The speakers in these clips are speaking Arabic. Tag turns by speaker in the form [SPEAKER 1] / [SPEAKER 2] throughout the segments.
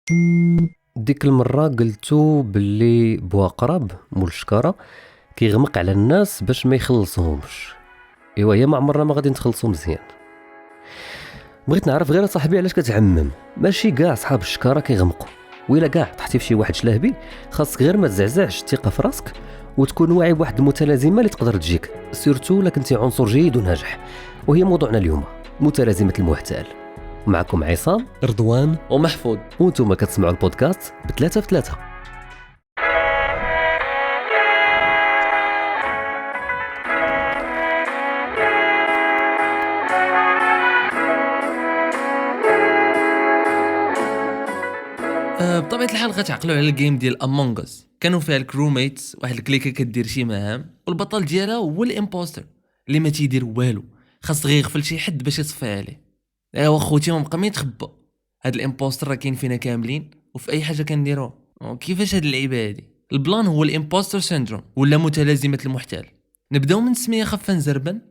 [SPEAKER 1] ديك المره قلتو باللي بواقرب مول الشكاره كيغمق على الناس باش ما يخلصهمش. ايوا هي ما عمرنا ما غادي نتخلصوا مزيان. بغيت نعرف غير صاحبي علاش كتعمم؟ ماشي كاع صحاب الشكاره كيغمقوا، وإلا كاع طحتي فشي واحد شلهبي خاصك غير ما تزعزعش الثقه في راسك وتكون واعي بواحد المتلازمه اللي تقدر تجيك، سيرتو الا كنتي عنصر جيد وناجح. وهي موضوعنا اليوم، متلازمه المحتال. معكم عصام،
[SPEAKER 2] رضوان
[SPEAKER 3] ومحفوظ،
[SPEAKER 1] وانتم كتسمعوا البودكاست بثلاثة في ثلاثة.
[SPEAKER 3] بطبيعه الحال غتعقلوا على الجيم ديال امونغ اس. كانوا فيها الكروميتس، واحد الكليكه كدير شي مهام، والبطل ديالها هو الامبوستر اللي ما تيدير والو، خاص غير يغفل شي حد باش يصفي عليه. ايوا خوتي ما بقى ما يتخبى، هاد الامبوستر راه كاين فينا كاملين وفي اي حاجه كنديروها. كيفاش هاد اللعيبه هادي؟ البلان هو الامبوستر سيندروم ولا متلازمه المحتال. نبداو من سميه خفا نزربن.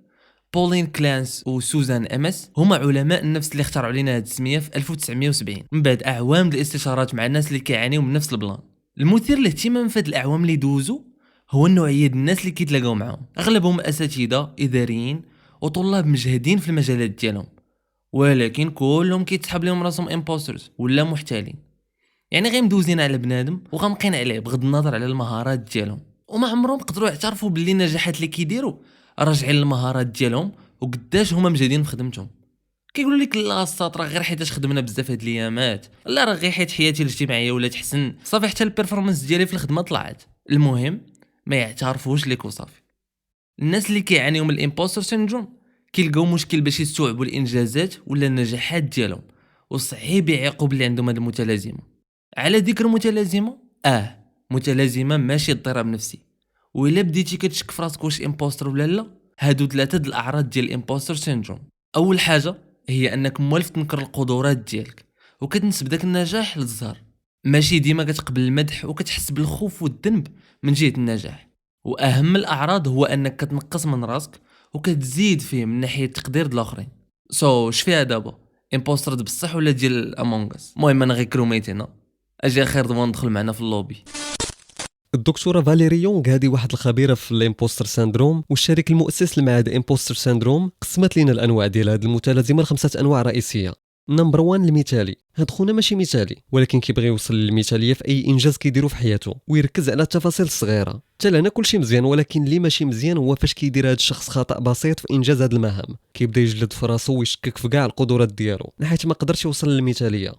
[SPEAKER 3] بولين كلانس وسوزان امس هما علماء النفس اللي اخترعوا لنا هاد السميه في 1970 من بعد اعوام الاستشارات مع الناس اللي كيعانيو من نفس البلان. المثير للاهتمام في هاد الاعوام اللي دوزو هو النوعيه ديال الناس اللي كيتلاقاو معاهم، اغلبهم اساتذه اداريين وطلاب مجهدين في المجالات ديالهم، ولكن كلهم كيتسحب لهم راسهم امبوسترز ولا محتالين. يعني غير مدوزين على بنادم وغامقين عليه بغض النظر على المهارات ديالهم، وما عمرهم قدروا يعترفوا باللي النجاحات اللي كيديروا راجعين للمهارات ديالهم وقداش هما مجهدين في خدمتهم. كيقولوا لك لا الساط راه غير حيتاش خدمنا بزاف هاد الايامات، لا راه غير حيت حياتي الاجتماعيه ولا تحسن صافي حتى البيرفورمانس ديالي في الخدمه طلعت. المهم ما يعترفوش ليك وصافي. الناس اللي كيعانيوا من الامبوستر سيندروم كيلقاو مشكل باش يستوعبوا الانجازات ولا النجاحات ديالهم، وصعيب يعيقوا باللي عندهم هاد المتلازمه. على ذكر متلازمه، متلازمه ماشي اضطراب نفسي. وإلا بديتي كتشك في راسك واش امبوستر ولا لا، هادو ثلاثه د الاعراض ديال الامبوستر سيندروم. اول حاجه هي انك موالف تنكر القدرات ديالك وكتنسب داك النجاح للزهر، ماشي ديما كتقبل المدح وكتحس بالخوف والذنب من جهه النجاح. واهم الاعراض هو انك كتنقص من راسك وكتزيد فيه من ناحيه تقدير د الاخرين. شفيها دابا امبوستر بصح ولا ديال امونغ اس؟ المهم انا غير كروميتينا. اجي خير ضمن ندخل معنا في اللوبي.
[SPEAKER 2] الدكتوره فاليري يونغ هذه واحد الخبيره في الامبوستر سيندروم والشريك المؤسس لمعهد امبوستر سيندروم قسمت لنا الانواع ديال هذه المتلازمه لخمسه انواع رئيسيه. نمبر 1 المثالي. هاد خونا ماشي مثالي ولكن كيبغي يوصل للمثاليه في اي انجاز كيديرو في حياته ويركز على التفاصيل الصغيره. حتى لهنا كلشي مزيان، ولكن اللي ماشي مزيان هو فاش كيدير هاد الشخص خطا بسيط في انجاز هاد المهام، كيبدا يجلد في راسو ويشكك في كاع القدرات ديالو لحيت ما قدرش يوصل للمثاليه.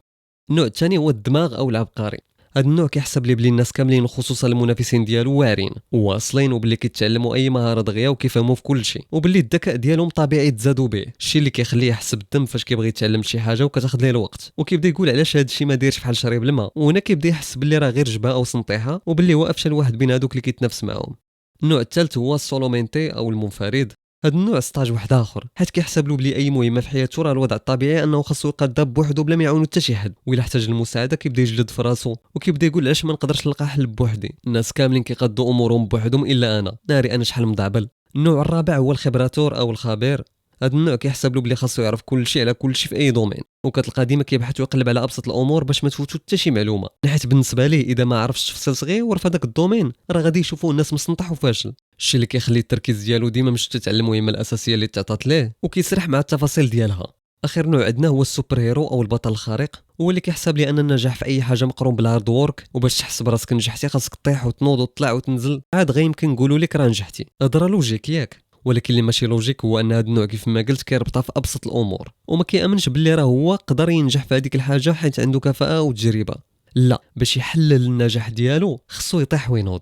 [SPEAKER 2] النوع الثاني هو الدماغ او العبقري. هاد النوع كيحسب لي بلي الناس كاملين خصوصا المنافسين ديالو واعرين وواصلين وبلي كيتعلموا اي مهاره دغيا وكيفهموا في كل شيء، وبلي الذكاء ديالهم طبيعي تزادوا به، الشيء اللي كيخليه يحس بالذنب فاش كيبغي يتعلم شي حاجه وكتاخذ ليه الوقت، وكيبدا يقول علاش هاد الشيء ما دايرش بحال شريب الماء، وهنا كيبدا يحس باللي راه غير جبهه او سنطيحه وبلي هو افشل واحد بين هذوك اللي كيتنافس معاهم. النوع الثالث هو السولومينتي او المنفرد. هاد النوع ستاج واحد اخر، حيت كيحسب له بلي اي مهمه في حياته راه الوضع الطبيعي انه خاصو يقادها بوحدو بلا ما يعاونو حتى شي حد، وإلا احتاج المساعده كيبدا يجلد في راسو وكيبدا يقول علاش ما نقدرش نلقى حل بوحدي، الناس كاملين كيقادوا امورهم بوحدهم الا انا، ناري انا شحال مضعبل. النوع الرابع هو الخبراتور او الخبير. هذا النوع كيحسب له بلي خاصو يعرف كل شيء على كل شيء في اي دومين، وكتلقى ديما كيبحث ويقلب على ابسط الامور باش ما تفوتو حتى شي معلومه، حيت بالنسبه ليه اذا ما عرفش تفصيل صغير في هذاك الدومين راه غادي يشوفوه الناس مسنطح وفاشل، الشيء اللي كيخلي التركيز ديالو ديما مشتت على المهمه الاساسيه اللي تعطات ليه وكيسرح مع التفاصيل ديالها. اخر نوع عندنا هو السوبر هيرو او البطل الخارق، هو اللي كيحسب لي ان النجاح في اي حاجه مقرون بالهارد وورك، وباش تحس براسك نجحتي خاصك طيح وتنوض وتطلع وتنزل، عاد غير يمكن نقولوا لك راه نجحتي. هضره لوجيك ياك، ولكن اللي ماشي لوجيك هو ان هذا النوع كيف ما قلت كيربطها في ابسط الامور وما كيامنش باللي راه هو قدر ينجح في هذيك الحاجه حيت عنده كفاءه وتجربه. لا، باش يحلل النجاح ديالو خصو يطيح وينوض.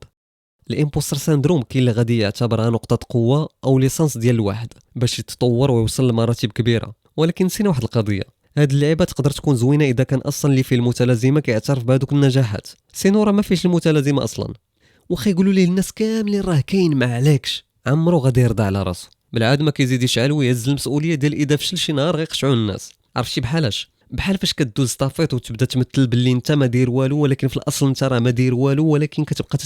[SPEAKER 2] الامبوستر سيندروم كاين اللي غادي يعتبرها نقطه قوه او ليسانس ديال الواحد باش يتطور ويوصل لمراتب كبيره، ولكن نسينا واحد القضيه، هاد اللعبه تقدر تكون زوينه اذا كان اصلا اللي فيه المتلازمه كيعترف بهذوك النجاحات، سينو راه ما فيش المتلازمه اصلا. واخا يقولوا ليه الناس كاملين راه كاين ما عليكش، عمرو غادي يرضى على راسو، بالعاد ما كيزيد يشعل ويهز المسؤوليه ديال اذا فشل شي نهار غيقشعوا الناس. عرفتي بحالاش؟ بحال فاش كدوز طافيط وتبدا تمثل باللي انت ما داير والو ولكن في الاصل انت راه ما داير والو، ولكن كتبقى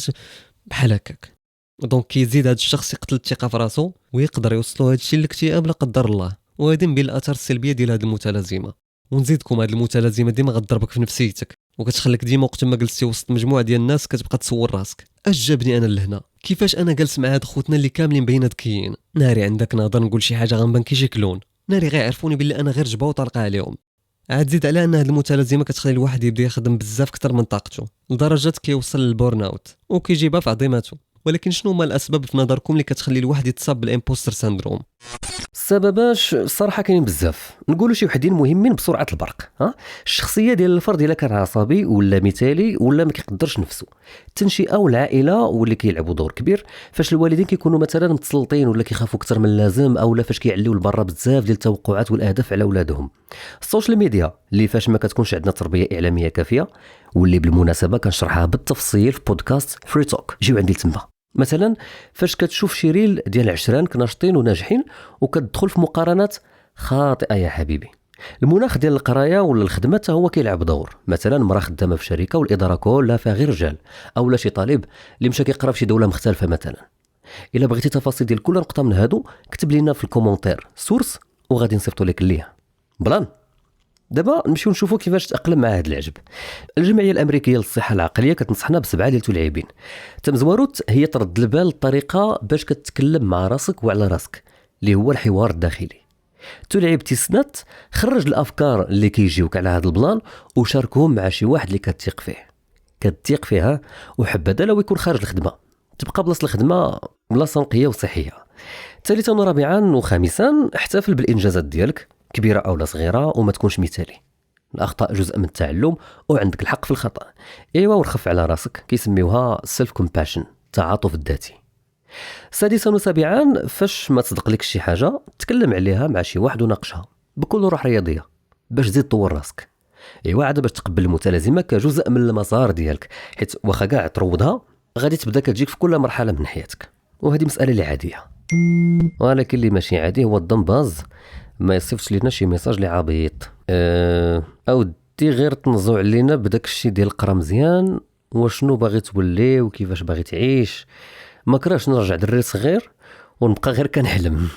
[SPEAKER 2] بحال هكاك. دونك كيزيد هذا الشخص يقتل الثقه في راسو ويقدر يوصلوا هذا الشيء للاكتئاب لا قدر الله، وهذه من بين الاثار السلبيه ديال هذه المتلازمه. ونزيدكم هذه المتلازمه ديما غتضربك في نفسيتك، وكتخليك ديما وقت ما جلستي وسط مجموعه ديال الناس كتبقى تصور راسك اش جابني انا لهنا، كيفاش انا جالس مع هاد خوتنا اللي كاملين باينه ذكيين، ناري عندك نهضر نقول شي حاجه غنبان كي شي كلون، ناري غيعرفوني باللي انا غير جبه وطلقه عليهم. عاد زيد على ان هاد المتلازمه كتخلي الواحد يبدا يخدم بزاف اكثر من طاقته لدرجه كيوصل للبورن اوت وكيجيبها في عظيمته. ولكن شنو هما الاسباب في نظركم اللي كتخلي الواحد يتصاب بالامبوستر سيندروم؟
[SPEAKER 1] السبباش الصراحه كاينين بزاف، نقولوا شي وحدين مهمين بسرعه البرق. الشخصيه ديال الفرد الا كان عصبي ولا مثالي ولا ما كيقدرش نفسه، التنشئه والعائله واللي كيلعبوا دور كبير. فاش الوالدين كيكونوا مثلا متسلطين ولا كيخافوا اكثر من اللازم، اولا فاش كيعليو لبرا بزاف ديال التوقعات والاهداف على اولادهم. السوشيال ميديا اللي فاش ما كتكونش عندنا تربيه اعلاميه كافيه، واللي بالمناسبه كنشرحها بالتفصيل في بودكاست فري توك، جيو عندي تما. مثلا فاش كتشوف شي ريل ديال عشران ناشطين وناجحين وكتدخل في مقارنات خاطئه يا حبيبي. المناخ ديال القرايه ولا الخدمه حتى هو كيلعب دور، مثلا مراه خدامه في شركه والاداره كلها فيها غير رجال، اولا شي طالب اللي مشى كيقرا في شي دوله مختلفه مثلا. الا بغيتي تفاصيل ديال كل نقطه من هادو كتب لينا في الكومونتير سورس وغادي نصيفطوا لك ليها. بلان دابا نمشيو نشوفوا كيفاش تأقلم مع هذا العجب. الجمعيه الامريكيه للصحه العقليه كتنصحنا بسبعه ديال التلعيبين. تمزواروت هي ترد البال الطريقه باش كتكلم مع راسك وعلى راسك، اللي هو الحوار الداخلي. تلعب تيسنات، خرج الافكار اللي كيجيوك على هذا البلان وشاركهم مع شي واحد اللي كتثيق فيها وحبذا لو يكون خارج الخدمه، تبقى بلاصه الخدمه بلاصه نقيه وصحيه. ثالثا ورابعا وخامسا احتفل بالانجازات ديالك، كبيره او صغيره، وما تكونش مثالي. الاخطاء جزء من التعلم وعندك الحق في الخطا. ايوا ورخف على راسك، كيسميوها سيلف كومباشن، التعاطف الذاتي. سادسا وسابعا فاش ما تصدق لك شي حاجه تكلم عليها مع شي واحد وناقشها بكل روح رياضيه باش تزيد تطور راسك. ايوا عاد باش تقبل المتلازمه كجزء من المسار ديالك، حيت واخا كاع تروضها غادي تبدا كتجيك في كل مرحله من حياتك، وهذه مساله اللي عاديه. ولكن اللي ماشي عادي هو الضمباز ما يصيفش لينا شي ميساج اللي عبيط. او دي غير تنزو علينا بداك الشيء ديال القرا مزيان وشنو باغي تولي وكيفاش باغي تعيش. ما كراش نرجع دري صغير ونبقى غير كنحلم.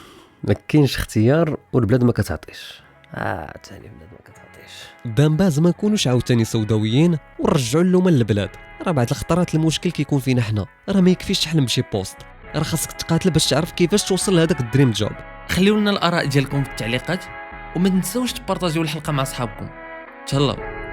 [SPEAKER 1] ما كاينش اختيار والبلاد ما كتعطيش. تاني البلاد ما كتعطيش.
[SPEAKER 2] دامباز ما نكونوش عاوتاني سوداويين ونرجعوا اللومه للبلاد. راه بعض الخطرات المشكل كيكون فينا حنا، راه ما يكفيش تحلم بشي بوست، راه خاصك تقاتل باش تعرف كيفاش توصل لهذاك الدريم جوب.
[SPEAKER 3] خليو لنا الاراء ديالكم في التعليقات وما تنساوش تبارطاجيو الحلقه مع صحابكم. تهلاو.